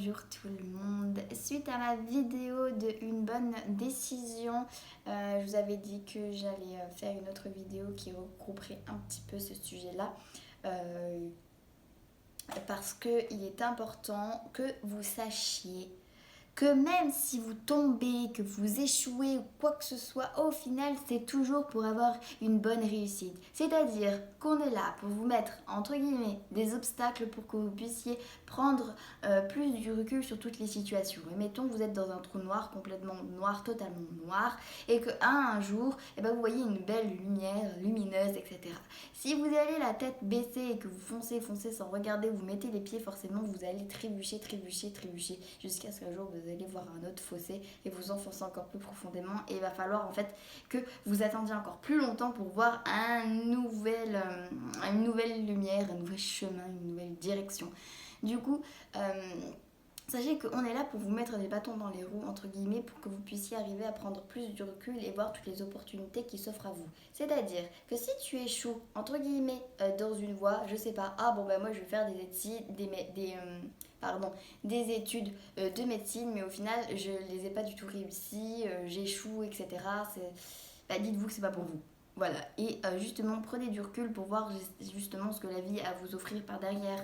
Bonjour tout le monde. Suite à ma vidéo de une bonne décision, je vous avais dit que j'allais faire une autre vidéo qui regrouperait un petit peu ce sujet-là. Parce qu'il est important que vous sachiez que même si vous tombez, que vous échouez ou quoi que ce soit, au final, c'est toujours pour avoir une bonne réussite. C'est-à-dire qu'on est là pour vous mettre, entre guillemets, des obstacles pour que vous puissiez prendre plus du recul sur toutes les situations. Et mettons que vous êtes dans un trou noir, complètement noir, totalement noir, et qu'un un jour, vous voyez une belle lumière lumineuse, etc. Si vous allez la tête baissée et que vous foncez sans regarder, vous mettez les pieds, forcément, vous allez trébucher, jusqu'à ce qu'un jour, vous allez voir un autre fossé et vous enfoncer encore plus profondément, et il va falloir en fait que vous attendiez encore plus longtemps pour voir une nouvelle lumière, un nouvel chemin, une nouvelle direction. Du coup, sachez qu'on est là pour vous mettre des bâtons dans les roues, entre guillemets, pour que vous puissiez arriver à prendre plus du recul et voir toutes les opportunités qui s'offrent à vous. C'est-à-dire que si tu échoues, entre guillemets, dans une voie, je sais pas, moi je vais faire des études de médecine, mais au final je les ai pas du tout réussi, j'échoue, etc. Dites-vous que c'est pas pour vous. Voilà, et justement prenez du recul pour voir justement ce que la vie a à vous offrir par derrière.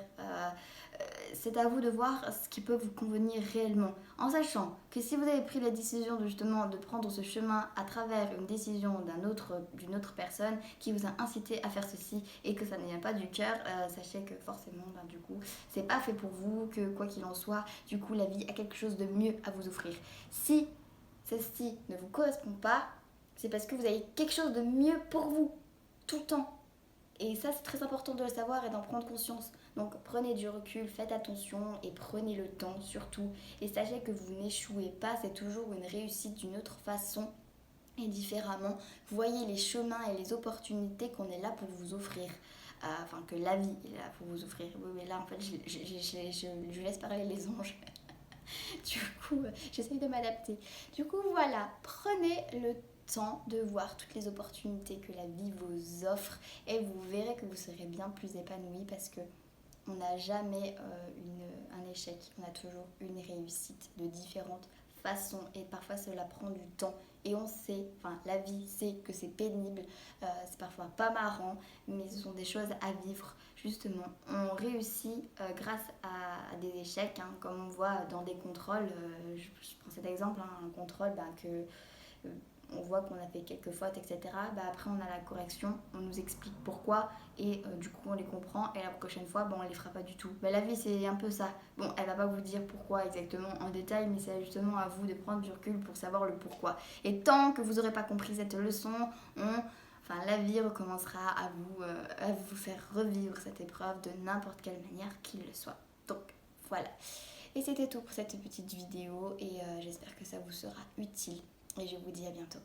C'est à vous de voir ce qui peut vous convenir réellement, en sachant que si vous avez pris la décision de prendre ce chemin à travers une décision d'une autre personne qui vous a incité à faire ceci et que ça ne vient pas du cœur, sachez que forcément du coup c'est pas fait pour vous, que quoi qu'il en soit, du coup la vie a quelque chose de mieux à vous offrir. Si ceci ne vous correspond pas, c'est parce que vous avez quelque chose de mieux pour vous, tout le temps. Et ça, c'est très important de le savoir et d'en prendre conscience. Donc prenez du recul, faites attention et prenez le temps surtout. Et sachez que vous n'échouez pas, c'est toujours une réussite d'une autre façon et différemment. Voyez les chemins et les opportunités qu'on est là pour vous offrir. Que la vie est là pour vous offrir. Oui, mais là, en fait, je laisse parler les anges. Du coup, j'essaye de m'adapter. Du coup, voilà, prenez le temps de voir toutes les opportunités que la vie vous offre et vous verrez que vous serez bien plus épanoui parce que on n'a jamais un échec, on a toujours une réussite de différentes façons et parfois cela prend du temps et on sait, la vie sait que c'est pénible, c'est parfois pas marrant, mais ce sont des choses à vivre. Justement, on réussit grâce à des échecs, comme on voit dans des contrôles. Je prends cet exemple, un contrôle on voit qu'on a fait quelques fautes, etc. Après, on a la correction, on nous explique pourquoi et du coup, on les comprend. Et la prochaine fois, on les fera pas du tout. La vie, c'est un peu ça. Bon, elle va pas vous dire pourquoi exactement en détail, mais c'est justement à vous de prendre du recul pour savoir le pourquoi. Et tant que vous n'aurez pas compris cette leçon, la vie recommencera à vous faire revivre cette épreuve de n'importe quelle manière qu'il le soit. Donc, voilà. Et c'était tout pour cette petite vidéo et j'espère que ça vous sera utile. Et je vous dis à bientôt.